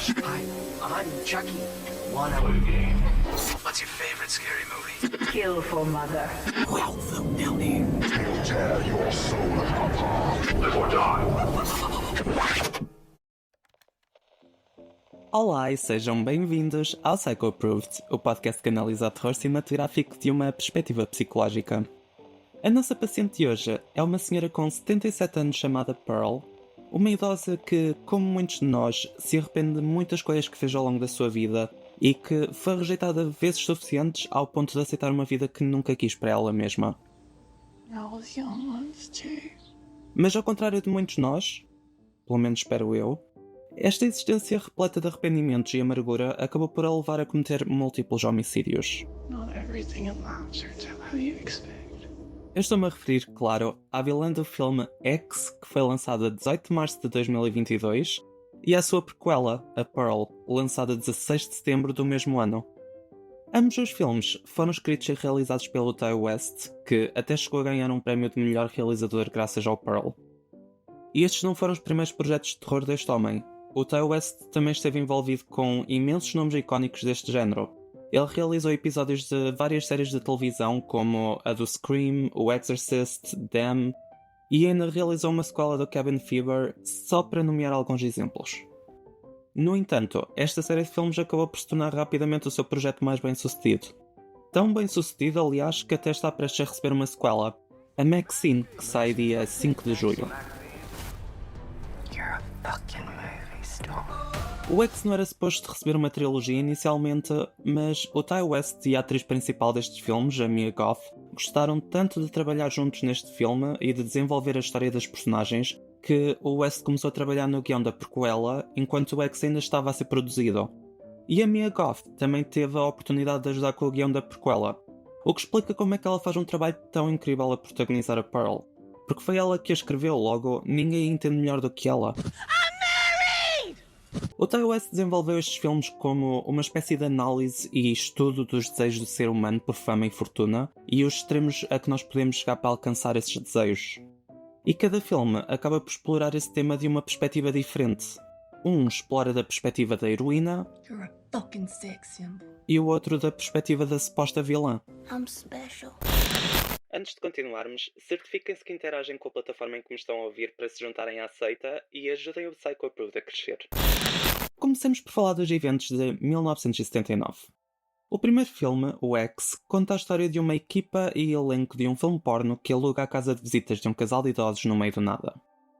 Hi, I'm Chucky. Wanna play a game? What's your favorite scary movie? Kill for mother. Welcome down here. It'll tear your soul apart. Live or die. Olá e sejam bem-vindos ao Psycho Approved, o podcast que analisa o terror cinematográfico de uma perspectiva psicológica. A nossa paciente de hoje é uma senhora com 77 anos chamada Pearl, uma idosa que, como muitos de nós, se arrepende de muitas coisas que fez ao longo da sua vida e que foi rejeitada vezes suficientes ao ponto de aceitar uma vida que nunca quis para ela mesma. Mas ao contrário de muitos de nós, pelo menos espero eu, esta existência repleta de arrependimentos e amargura acabou por a levar a cometer múltiplos homicídios. Eu estou-me a referir, claro, à vilã do filme X, que foi lançada a 18 de março de 2022, e à sua prequela, a Pearl, lançada a 16 de setembro do mesmo ano. Ambos os filmes foram escritos e realizados pelo Ti West, que até chegou a ganhar um prémio de melhor realizador graças ao Pearl. E estes não foram os primeiros projetos de terror deste homem. O Ti West também esteve envolvido com imensos nomes icónicos deste género. Ele realizou episódios de várias séries de televisão, como a do Scream, o Exorcist, Them, e ainda realizou uma sequela do Cabin Fever, só para nomear alguns exemplos. No entanto, esta série de filmes acabou por se tornar rapidamente o seu projeto mais bem-sucedido. Tão bem-sucedido, aliás, que até está prestes a receber uma sequela, a Maxine, que sai dia 5 de julho. O X não era suposto receber uma trilogia inicialmente, mas o Ti West e a atriz principal destes filmes, a Mia Goth, gostaram tanto de trabalhar juntos neste filme e de desenvolver a história das personagens que o West começou a trabalhar no guião da prequela enquanto o X ainda estava a ser produzido. E a Mia Goth também teve a oportunidade de ajudar com o guião da prequela, o que explica como é que ela faz um trabalho tão incrível a protagonizar a Pearl. Porque foi ela que a escreveu, logo ninguém a entende melhor do que ela. O Ti West desenvolveu estes filmes como uma espécie de análise e estudo dos desejos do ser humano por fama e fortuna e os extremos a que nós podemos chegar para alcançar esses desejos. E cada filme acaba por explorar esse tema de uma perspectiva diferente. Um explora da perspectiva da heroína e o outro da perspectiva da suposta vilã. I'm special. Antes de continuarmos, certifiquem-se que interagem com a plataforma em que me estão a ouvir para se juntarem à seita e ajudem o Psycho Approved a crescer. Comecemos por falar dos eventos de 1979. O primeiro filme, o X, conta a história de uma equipa e elenco de um filme porno que aluga a casa de visitas de um casal de idosos no meio do nada.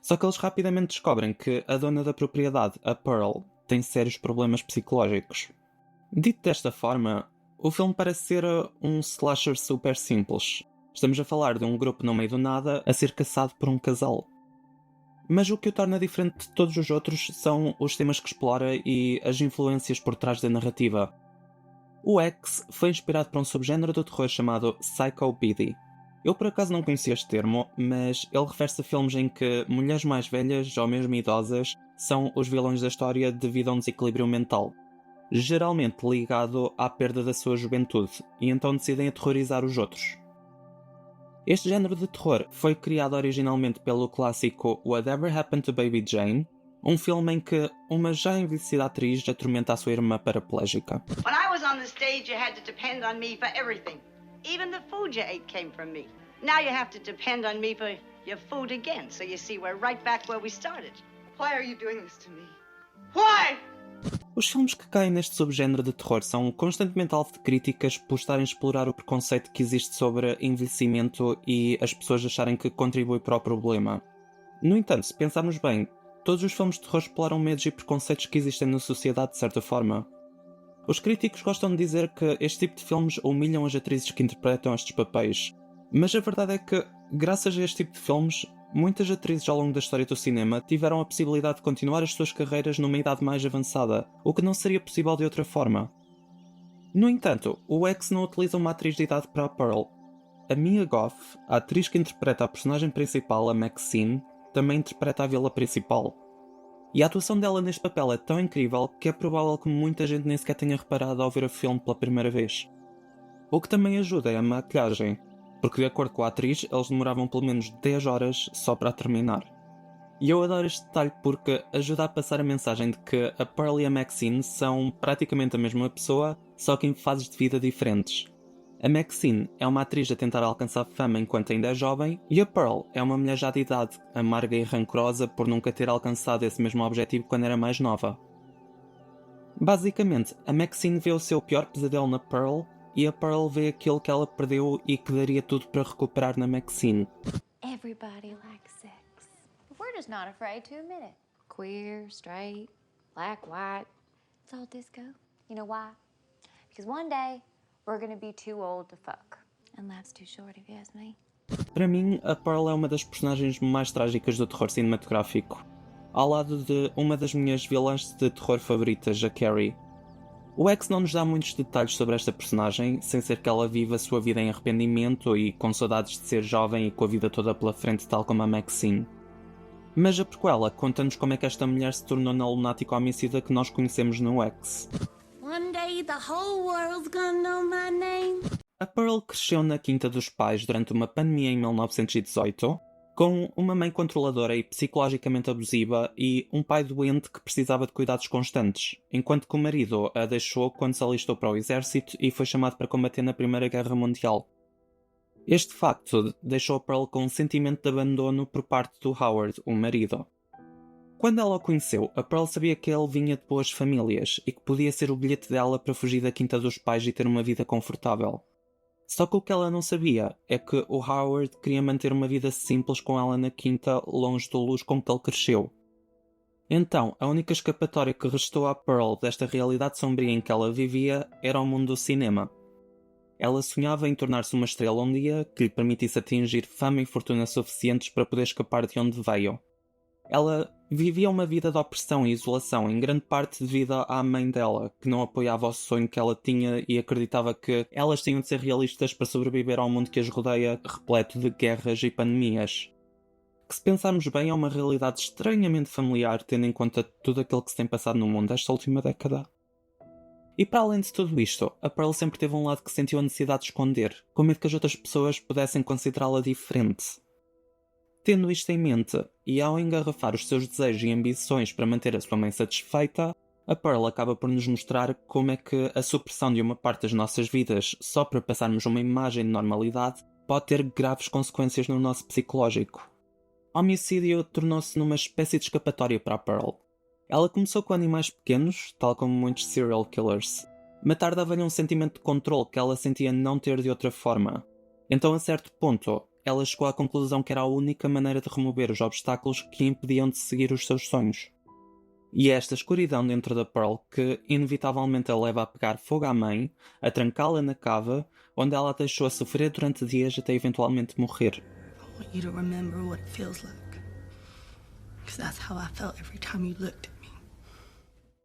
Só que eles rapidamente descobrem que a dona da propriedade, a Pearl, tem sérios problemas psicológicos. Dito desta forma, o filme parece ser um slasher super simples. Estamos a falar de um grupo no meio do nada a ser caçado por um casal. Mas o que o torna diferente de todos os outros são os temas que explora e as influências por trás da narrativa. O X foi inspirado por um subgénero do terror chamado Psycho-BD. Eu por acaso não conhecia este termo, mas ele refere-se a filmes em que mulheres mais velhas ou mesmo idosas são os vilões da história devido a um desequilíbrio mental, geralmente ligado à perda da sua juventude, e então decidem aterrorizar os outros. Este género de terror foi criado originalmente pelo clássico Whatever Happened to Baby Jane, um filme em que uma já envelhecida atriz atormenta a sua irmã paraplégica. When I was on the stage, you had to depend on me for everything. Even the food you ate came from me. Now you have to depend on me for your food again. So you see, we're right back where we started. Why are you doing this to me? Why? Os filmes que caem neste subgénero de terror são constantemente alvo de críticas por estarem a explorar o preconceito que existe sobre envelhecimento e as pessoas acharem que contribui para o problema. No entanto, se pensarmos bem, todos os filmes de terror exploram medos e preconceitos que existem na sociedade de certa forma. Os críticos gostam de dizer que este tipo de filmes humilham as atrizes que interpretam estes papéis, mas a verdade é que, graças a este tipo de filmes, muitas atrizes ao longo da história do cinema tiveram a possibilidade de continuar as suas carreiras numa idade mais avançada, o que não seria possível de outra forma. No entanto, o X não utiliza uma atriz de idade para a Pearl. A Mia Goth, a atriz que interpreta a personagem principal, a Maxine, também interpreta a vilã principal. E a atuação dela neste papel é tão incrível que é provável que muita gente nem sequer tenha reparado ao ver o filme pela primeira vez. O que também ajuda é a maquilhagem, porque de acordo com a atriz, eles demoravam pelo menos 10 horas só para terminar. E eu adoro este detalhe porque ajuda a passar a mensagem de que a Pearl e a Maxine são praticamente a mesma pessoa, só que em fases de vida diferentes. A Maxine é uma atriz a tentar alcançar fama enquanto ainda é jovem, e a Pearl é uma mulher já de idade, amarga e rancorosa por nunca ter alcançado esse mesmo objetivo quando era mais nova. Basicamente, a Maxine vê o seu pior pesadelo na Pearl, e a Pearl vê aquilo que ela perdeu e que daria tudo para recuperar na Maxine. Everybody likes sex. But we're just not afraid to admit it. Queer, straight, black, white. It's all disco. You know why? Because one day, we're gonna be too old to fuck. And life's too short if you ask me. Para mim, a Pearl é uma das personagens mais trágicas do terror cinematográfico, ao lado de uma das minhas vilãs de terror favoritas, a Carrie. O X não nos dá muitos detalhes sobre esta personagem, sem ser que ela vive a sua vida em arrependimento e com saudades de ser jovem e com a vida toda pela frente, tal como a Maxine. Mas a prequela conta-nos como é que esta mulher se tornou na lunática homicida que nós conhecemos no X. One day the whole world's gonna know my name. A Pearl cresceu na quinta dos pais durante uma pandemia em 1918, com uma mãe controladora e psicologicamente abusiva e um pai doente que precisava de cuidados constantes, enquanto que o marido a deixou quando se alistou para o exército e foi chamado para combater na Primeira Guerra Mundial. Este facto deixou a Pearl com um sentimento de abandono por parte do Howard, o marido. Quando ela o conheceu, a Pearl sabia que ele vinha de boas famílias e que podia ser o bilhete dela para fugir da quinta dos pais e ter uma vida confortável. Só que o que ela não sabia é que o Howard queria manter uma vida simples com ela na quinta, longe do luxo com que ele cresceu. Então, a única escapatória que restou à Pearl desta realidade sombria em que ela vivia era o mundo do cinema. Ela sonhava em tornar-se uma estrela um dia que lhe permitisse atingir fama e fortuna suficientes para poder escapar de onde veio. Ela vivia uma vida de opressão e isolação, em grande parte devido à mãe dela, que não apoiava o sonho que ela tinha e acreditava que elas tinham de ser realistas para sobreviver ao mundo que as rodeia, repleto de guerras e pandemias. Que, se pensarmos bem, é uma realidade estranhamente familiar, tendo em conta tudo aquilo que se tem passado no mundo esta última década. E para além de tudo isto, a Pearl sempre teve um lado que sentiu a necessidade de esconder, com medo que as outras pessoas pudessem considerá-la diferente. Tendo isto em mente, e ao engarrafar os seus desejos e ambições para manter a sua mãe satisfeita, a Pearl acaba por nos mostrar como é que a supressão de uma parte das nossas vidas só para passarmos uma imagem de normalidade pode ter graves consequências no nosso psicológico. O homicídio tornou-se numa espécie de escapatória para a Pearl. Ela começou com animais pequenos, tal como muitos serial killers. Matar dava-lhe um sentimento de controle que ela sentia não ter de outra forma. Então, a certo ponto, ela chegou à conclusão que era a única maneira de remover os obstáculos que a impediam de seguir os seus sonhos. E é esta escuridão dentro da Pearl que inevitavelmente a leva a pegar fogo à mãe, a trancá-la na cava, onde ela a deixou a sofrer durante dias até eventualmente morrer. I want you to remember what it feels like. Because that's how I felt every time you looked at me.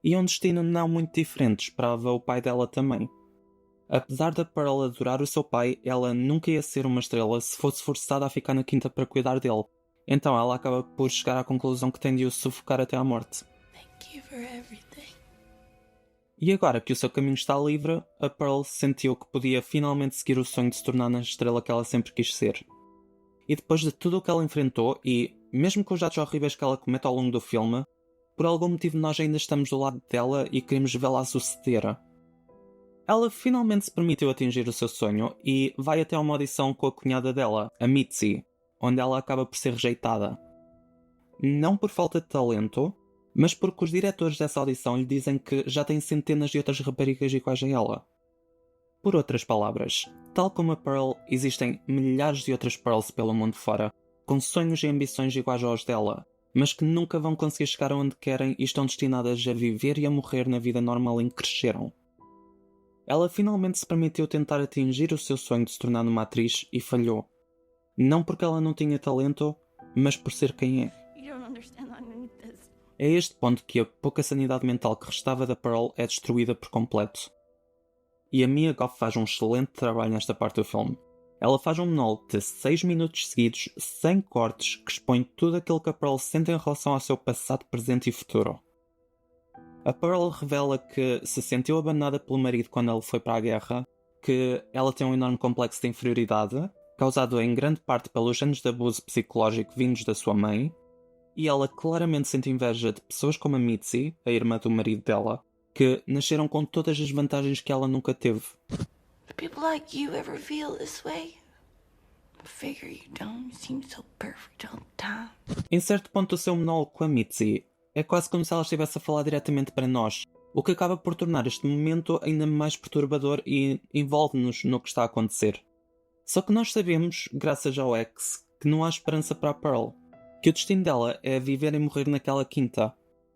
E um destino não muito diferente esperava o pai dela também. Apesar da Pearl adorar o seu pai, ela nunca ia ser uma estrela se fosse forçada a ficar na quinta para cuidar dele. Então ela acaba por chegar à conclusão que tem de o sufocar até à morte. Thank you for everything. E agora que o seu caminho está livre, a Pearl sentiu que podia finalmente seguir o sonho de se tornar na estrela que ela sempre quis ser. E depois de tudo o que ela enfrentou, e mesmo com os atos horríveis que ela comete ao longo do filme, por algum motivo nós ainda estamos do lado dela e queremos vê-la suceder. Ela finalmente se permitiu atingir o seu sonho e vai até uma audição com a cunhada dela, a Mitzi, onde ela acaba por ser rejeitada. Não por falta de talento, mas porque os diretores dessa audição lhe dizem que já tem centenas de outras raparigas iguais a ela. Por outras palavras, tal como a Pearl, existem milhares de outras Pearls pelo mundo fora, com sonhos e ambições iguais aos dela, mas que nunca vão conseguir chegar onde querem e estão destinadas a viver e a morrer na vida normal em que cresceram. Ela finalmente se permitiu tentar atingir o seu sonho de se tornar uma atriz e falhou. Não porque ela não tinha talento, mas por ser quem é. You don't understand underneath this. É a este ponto que a pouca sanidade mental que restava da Pearl é destruída por completo. E a Mia Goth faz um excelente trabalho nesta parte do filme. Ela faz um monólogo de 6 minutos seguidos, sem cortes, que expõe tudo aquilo que a Pearl sente em relação ao seu passado, presente e futuro. A Pearl revela que se sentiu abandonada pelo marido quando ele foi para a guerra, que ela tem um enorme complexo de inferioridade, causado em grande parte pelos anos de abuso psicológico vindos da sua mãe, e ela claramente sente inveja de pessoas como a Mitzi, a irmã do marido dela, que nasceram com todas as vantagens que ela nunca teve. Do people like you ever feel this way? I figure you don't. You seem so perfect all the time. Em certo ponto, o seu monólogo com a Mitzi é quase como se ela estivesse a falar diretamente para nós, o que acaba por tornar este momento ainda mais perturbador e envolve-nos no que está a acontecer. Só que nós sabemos, graças ao X, que não há esperança para a Pearl, que o destino dela é viver e morrer naquela quinta.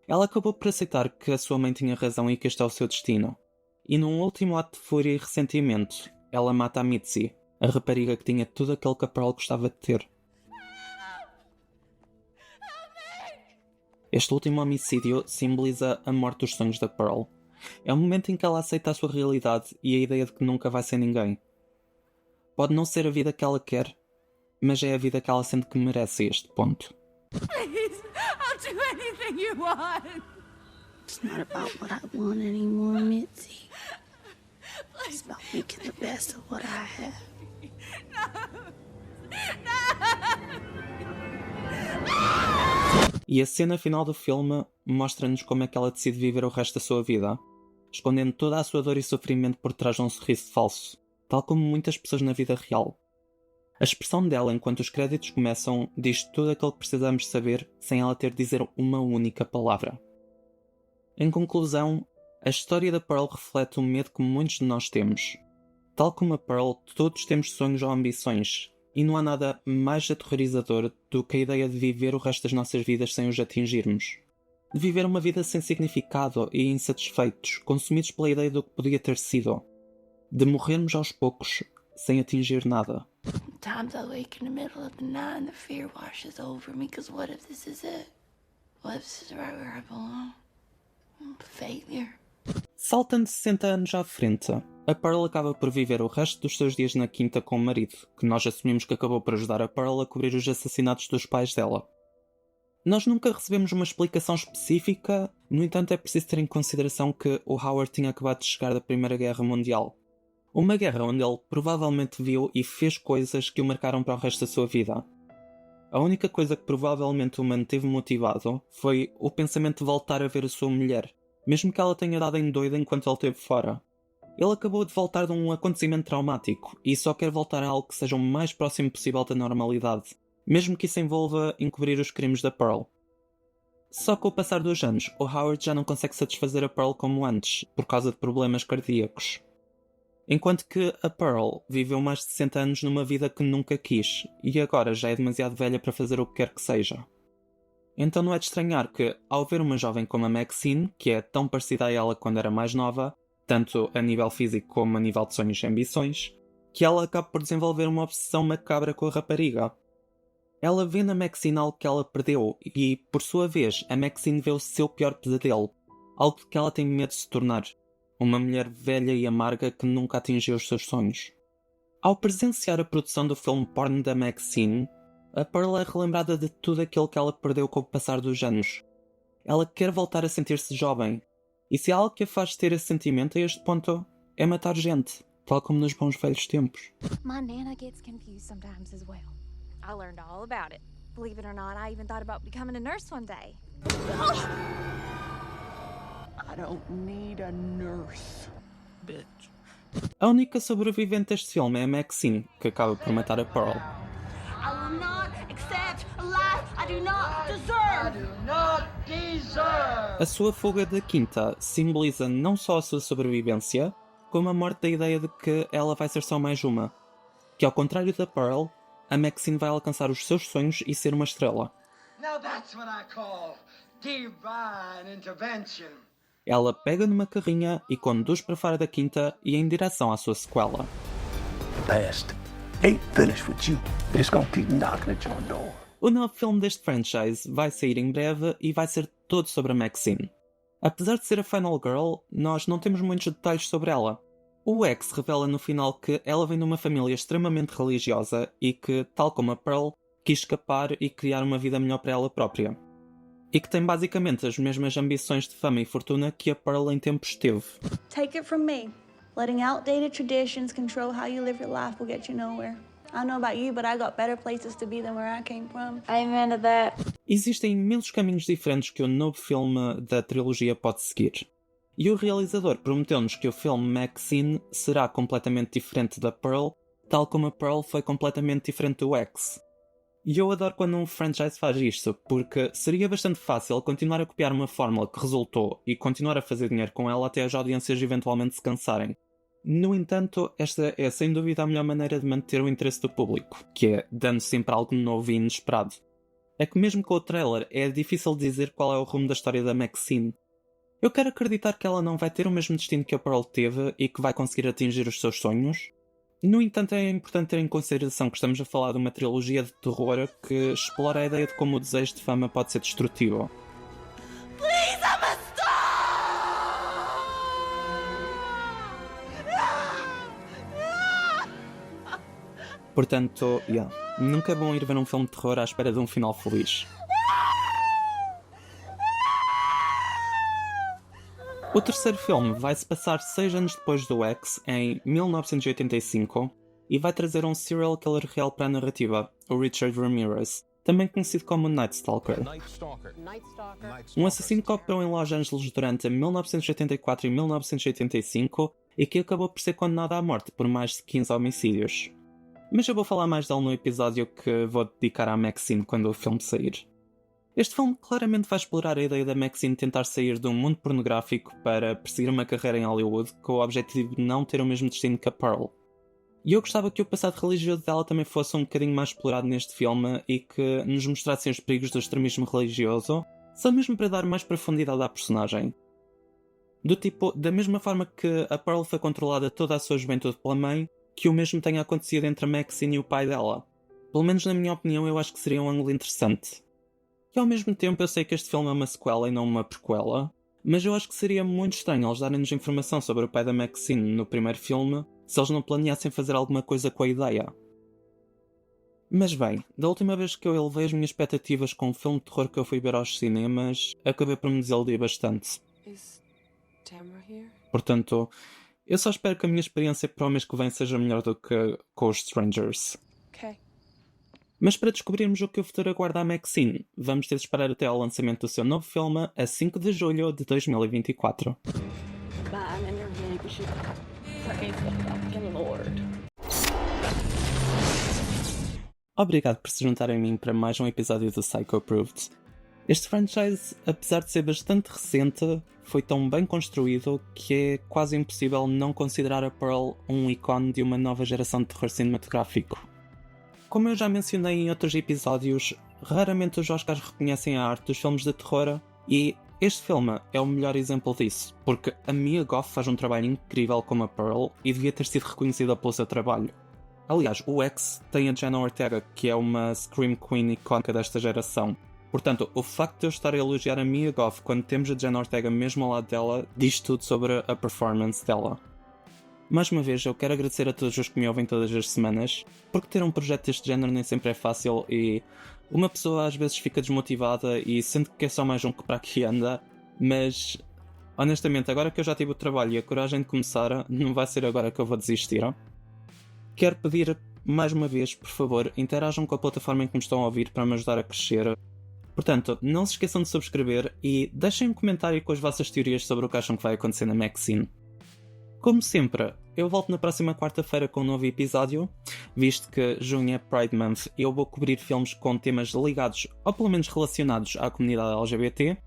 Ela acabou por aceitar que a sua mãe tinha razão e que este é o seu destino. E num último ato de fúria e ressentimento, ela mata a Mitzi, a rapariga que tinha tudo aquilo que a Pearl gostava de ter. Este último homicídio simboliza a morte dos sonhos da Pearl. É o momento em que ela aceita a sua realidade e a ideia de que nunca vai ser ninguém. Pode não ser a vida que ela quer, mas é a vida que ela sente que merece a este ponto. Please, I'll do anything you want. It's not about what I want anymore, Mitzi. It's about making the best of what I have. E a cena final do filme mostra-nos como é que ela decide viver o resto da sua vida, escondendo toda a sua dor e sofrimento por trás de um sorriso falso, tal como muitas pessoas na vida real. A expressão dela enquanto os créditos começam diz tudo aquilo que precisamos saber sem ela ter de dizer uma única palavra. Em conclusão, a história da Pearl reflete o medo que muitos de nós temos. Tal como a Pearl, todos temos sonhos ou ambições, e não há nada mais aterrorizador do que a ideia de viver o resto das nossas vidas sem os atingirmos. De viver uma vida sem significado e insatisfeitos, consumidos pela ideia do que podia ter sido. De morrermos aos poucos, sem atingir nada. Sometimes I wake in the middle of the night and the fear washes over me, because what if this is it? What if this is right where I belong? Failure. Saltando 60 anos à frente, a Pearl acaba por viver o resto dos seus dias na quinta com o marido, que nós assumimos que acabou por ajudar a Pearl a cobrir os assassinatos dos pais dela. Nós nunca recebemos uma explicação específica, no entanto é preciso ter em consideração que o Howard tinha acabado de chegar da Primeira Guerra Mundial. Uma guerra onde ele provavelmente viu e fez coisas que o marcaram para o resto da sua vida. A única coisa que provavelmente o manteve motivado foi o pensamento de voltar a ver a sua mulher, mesmo que ela tenha dado em doida enquanto ele esteve fora. Ele acabou de voltar de um acontecimento traumático e só quer voltar a algo que seja o mais próximo possível da normalidade, mesmo que isso envolva encobrir os crimes da Pearl. Só com o passar dos anos, o Howard já não consegue satisfazer a Pearl como antes, por causa de problemas cardíacos. Enquanto que a Pearl viveu mais de 60 anos numa vida que nunca quis, e agora já é demasiado velha para fazer o que quer que seja. Então não é de estranhar que, ao ver uma jovem como a Maxine, que é tão parecida a ela quando era mais nova, tanto a nível físico como a nível de sonhos e ambições, que ela acaba por desenvolver uma obsessão macabra com a rapariga. Ela vê na Maxine algo que ela perdeu e, por sua vez, a Maxine vê o seu pior pesadelo, algo que ela tem medo de se tornar. Uma mulher velha e amarga que nunca atingiu os seus sonhos. Ao presenciar a produção do filme porno da Maxine, a Pearl é relembrada de tudo aquilo que ela perdeu com o passar dos anos. Ela quer voltar a sentir-se jovem, e se há algo que a faz ter esse sentimento a este ponto, é matar gente, tal como nos bons velhos tempos. My Nana gets confused sometimes as well. I learned all about it. Believe it or not, I even thought about becoming a nurse one day. I don't need a nurse, bitch. A única sobrevivente deste filme é a Maxine, que acaba por matar a Pearl. I will not accept a life I do not deserve. A sua fuga da quinta simboliza não só a sua sobrevivência, como a morte da ideia de que ela vai ser só mais uma. Que ao contrário da Pearl, a Maxine vai alcançar os seus sonhos e ser uma estrela. Now that's what I call divine intervention. Ela pega numa carrinha e conduz para fora da quinta e em direção à sua sequela. The past ain't finished with you. It's gonna keep knocking at your door. O novo filme deste franchise vai sair em breve e vai ser todo sobre a Maxine. Apesar de ser a Final Girl, nós não temos muitos detalhes sobre ela. O X revela no final que ela vem de uma família extremamente religiosa e que, tal como a Pearl, quis escapar e criar uma vida melhor para ela própria. E que tem basicamente as mesmas ambições de fama e fortuna que a Pearl em tempos teve. Take it from me. Letting outdated traditions control how you live your life will get you nowhere. I don't know about you, but I got better places to be than where I came from. Amen to that. Existem imensos caminhos diferentes que o novo filme da trilogia pode seguir. E o realizador prometeu-nos que o filme Maxine será completamente diferente da Pearl, tal como a Pearl foi completamente diferente do X. E eu adoro quando um franchise faz isto, porque seria bastante fácil continuar a copiar uma fórmula que resultou e continuar a fazer dinheiro com ela até as audiências eventualmente se cansarem. No entanto, esta é sem dúvida a melhor maneira de manter o interesse do público, que é dando sempre algo novo e inesperado. É que mesmo com o trailer é difícil dizer qual é o rumo da história da Maxine. Eu quero acreditar que ela não vai ter o mesmo destino que a Pearl teve e que vai conseguir atingir os seus sonhos. No entanto, é importante ter em consideração que estamos a falar de uma trilogia de terror que explora a ideia de como o desejo de fama pode ser destrutivo. Please, I'm a star! Portanto, nunca é bom ir ver um filme de terror à espera de um final feliz. O terceiro filme vai se passar 6 anos depois do X, em 1985, e vai trazer um serial killer real para a narrativa, o Richard Ramirez, também conhecido como Night Stalker. Um assassino que operou em Los Angeles durante 1984 e 1985 e que acabou por ser condenado à morte por mais de 15 homicídios. Mas eu vou falar mais dele no episódio que vou dedicar à Maxine quando o filme sair. Este filme claramente vai explorar a ideia da Maxine tentar sair de um mundo pornográfico para perseguir uma carreira em Hollywood com o objetivo de não ter o mesmo destino que a Pearl. E eu gostava que o passado religioso dela também fosse um bocadinho mais explorado neste filme e que nos mostrassem os perigos do extremismo religioso, só mesmo para dar mais profundidade à personagem. Do tipo, da mesma forma que a Pearl foi controlada toda a sua juventude pela mãe, que o mesmo tenha acontecido entre a Maxine e o pai dela. Pelo menos na minha opinião eu acho que seria um ângulo interessante. E ao mesmo tempo eu sei que este filme é uma sequela e não uma prequela, mas eu acho que seria muito estranho eles darem-nos informação sobre o pai da Maxine no primeiro filme se eles não planeassem fazer alguma coisa com a ideia. Mas bem, da última vez que eu elevei as minhas expectativas com um filme de terror que eu fui ver aos cinemas, acabei por me desiludir bastante. Portanto, eu só espero que a minha experiência para o mês que vem seja melhor do que com os Strangers. Mas para descobrirmos o que o futuro aguarda a Maxine, vamos ter de esperar até ao lançamento do seu novo filme a 5 de julho de 2024. Obrigado por se juntarem a mim para mais um episódio do Psycho Approved. Este franchise, apesar de ser bastante recente, foi tão bem construído que é quase impossível não considerar a Pearl um ícone de uma nova geração de terror cinematográfico. Como eu já mencionei em outros episódios, raramente os Oscars reconhecem a arte dos filmes de terror e este filme é o melhor exemplo disso, porque a Mia Goth faz um trabalho incrível como a Pearl e devia ter sido reconhecida pelo seu trabalho. Aliás, o X tem a Jenna Ortega, que é uma Scream Queen icónica desta geração. Portanto, o facto de eu estar a elogiar a Mia Goth quando temos a Jenna Ortega mesmo ao lado dela, diz tudo sobre a performance dela. Mais uma vez, eu quero agradecer a todos os que me ouvem todas as semanas, porque ter um projeto deste género nem sempre é fácil e uma pessoa às vezes fica desmotivada e sente que é só mais um que para aqui anda, mas honestamente, agora que eu já tive o trabalho e a coragem de começar, não vai ser agora que eu vou desistir. Quero pedir mais uma vez, por favor, interajam com a plataforma em que me estão a ouvir para me ajudar a crescer. Portanto, não se esqueçam de subscrever e deixem um comentário com as vossas teorias sobre o que acham que vai acontecer na Maxine. Como sempre, eu volto na próxima quarta-feira com um novo episódio, visto que junho é Pride Month e eu vou cobrir filmes com temas ligados, ou pelo menos relacionados à comunidade LGBT,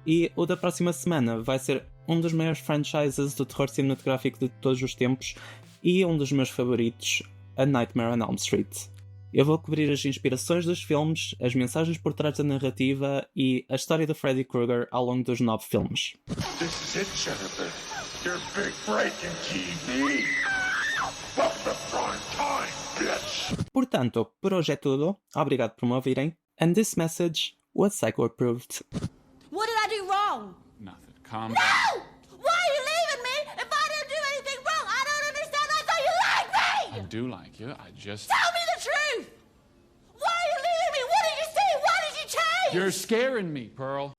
e o da próxima semana vai ser um dos maiores franchises do terror cinematográfico de todos os tempos e um dos meus favoritos, A Nightmare on Elm Street. Eu vou cobrir as inspirações dos filmes, as mensagens por trás da narrativa e a história de Freddy Krueger ao longo dos 9 filmes. This is it, Jennifer. Your big break in TV. Welcome to prime time, bitch. Portanto, por hoje é tudo. Obrigado por me ouvirem. And this message was Psycho Approved. What did I do wrong? Nothing. Calm down. No! Why are you leaving me if I didn't do anything wrong? I don't understand. I thought you liked me! I do like you. I just... Tell me the truth! Why are you leaving me? What did you see? Why did you change? You're scaring me, Pearl.